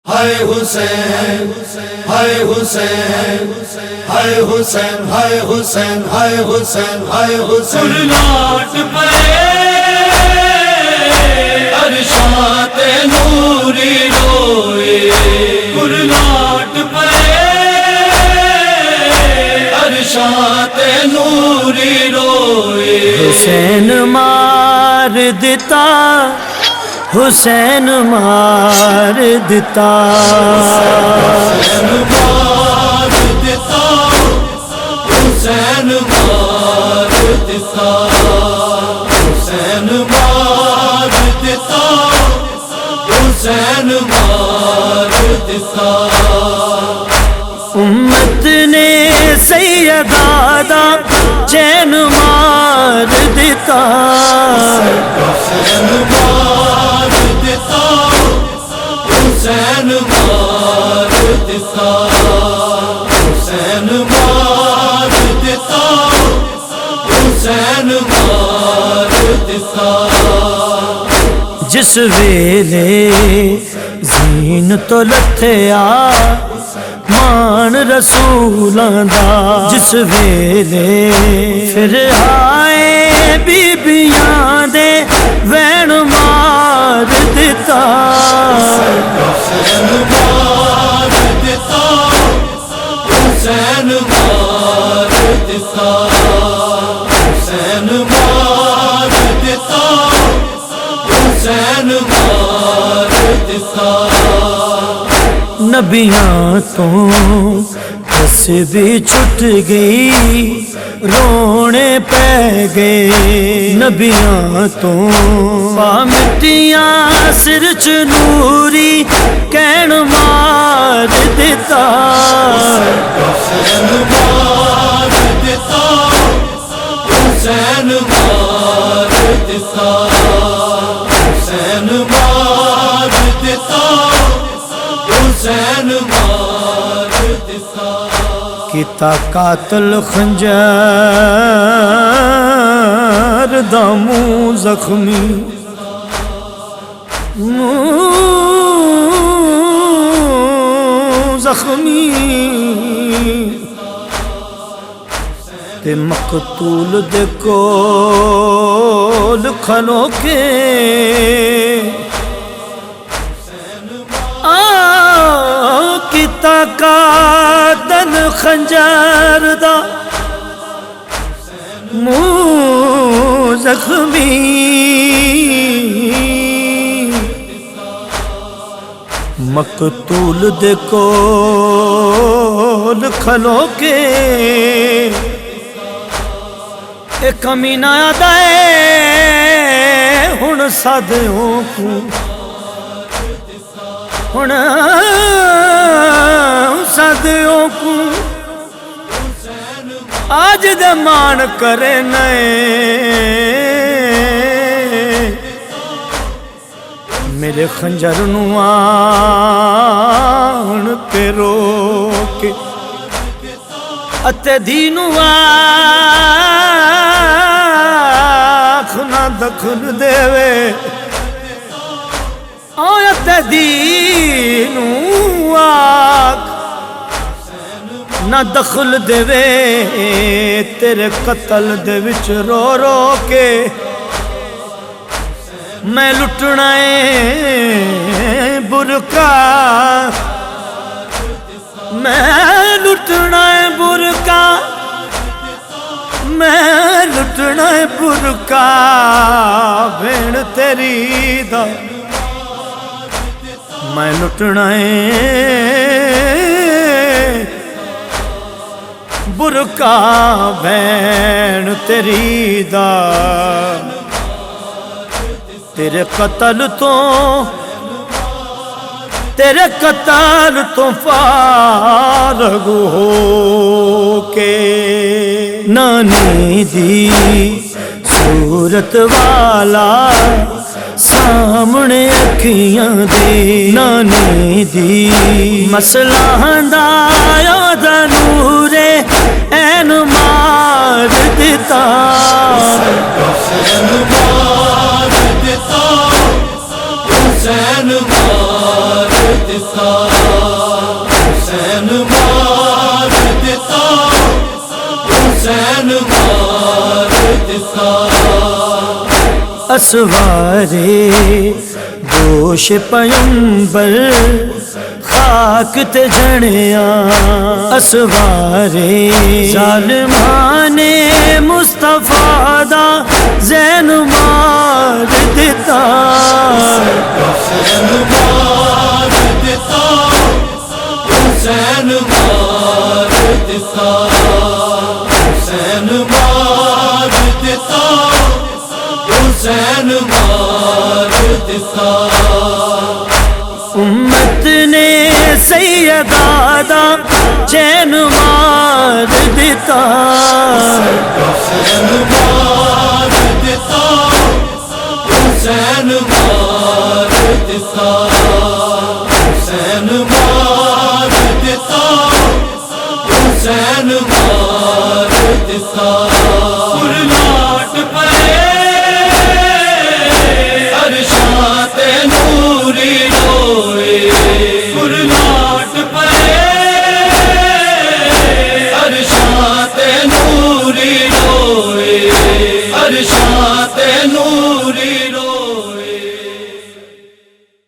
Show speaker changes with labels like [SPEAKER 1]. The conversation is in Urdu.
[SPEAKER 1] ہائے حسین ہائے حسین ہائے حسین ہائے حسین ہائے حسین ہائے حسین
[SPEAKER 2] لوٹ پڑے
[SPEAKER 1] ارشاد نوری روئے
[SPEAKER 2] لوٹ پڑے
[SPEAKER 1] ارشاد نوری روئے
[SPEAKER 3] حسین مار دیتا حسین مار دیتا
[SPEAKER 1] حسین مار دیتا حسین مار دیتا حسین مار دیتا حسین مار دیتا
[SPEAKER 3] امت نے سیدہ دا چین مار دیتا
[SPEAKER 1] حسین مار دیتا حسین مار دیتا حسین مار دیتا حسین مار دیتا
[SPEAKER 3] جس ویلے زین تو لتھیا مان رسولاں دا جس ویلے پھر آئے بیبیاں دے وین مار دیتا
[SPEAKER 1] حسین مار دیتا حسین مار دیتا حسین مار دیتا حسین مار دیتا
[SPEAKER 3] نبیاں تو بس بھی چھٹ گئی رونے پہ گئے نبیاں تو مٹیاں سر چ نوری کہن مار دیتا
[SPEAKER 1] حسین مار دیتا حسین مار دیتا حسین مار دیتا حسین مار دیتا
[SPEAKER 3] کیتا قاتل خنجر دا منہ زخمی زخمی تے مقتول دے کول کھلو کے کیتا قاتل خنجر دا منہ زخمی مقتول دے کول کھلو کے اے کمینہ آدائے ہن صدیوں کو ہن صدیوں کو آج دے مان کرے نئے میرے خنجر نو آن تے روکے اتے دینو آکھ نہ دخل دیوے اتے دینو آکھ نہ دخل دیوے تیرے قتل دے وچ رو رو کے میں لٹنا ہے برکا میں لٹنا ہے برکا میں لٹنا ہے برکا بھیڑ تیری دا میں لٹنا ہے برکا بھیڑ تیری دا تیرے قتل تو فارغ ہو کے نانی دی صورت والا سامنے اکھیاں دی نانی دی مسئلہ ہندایا دا نورے این مار دیتا
[SPEAKER 1] حسین مار دیتا حسین مار دیتا
[SPEAKER 2] ਦਿੱਤਾ ਹੁਸੈਨ ਮਾਰ ਦਿੱਤਾ ਹੁਸੈਨ ਮਾਰ ਦਿੱਤਾ
[SPEAKER 3] اسوارے گوش پیمبر خاک تے جھڑیاں اسوارے ظالمان مصطفیٰ دا زین مار دتا
[SPEAKER 2] حسین مار ਦਿੱਤਾ حسین مار ਦਿੱਤਾ حسین مار ਦਿੱਤਾ حسین مار ਦਿੱਤਾ
[SPEAKER 3] امت نے سیدہ دا چین مار دتا
[SPEAKER 2] حسین مار ਦਿੱਤਾ حسین مار ਦਿੱਤਾ حسین مار ਦਿੱਤਾ حسین مار ਦਿੱਤਾ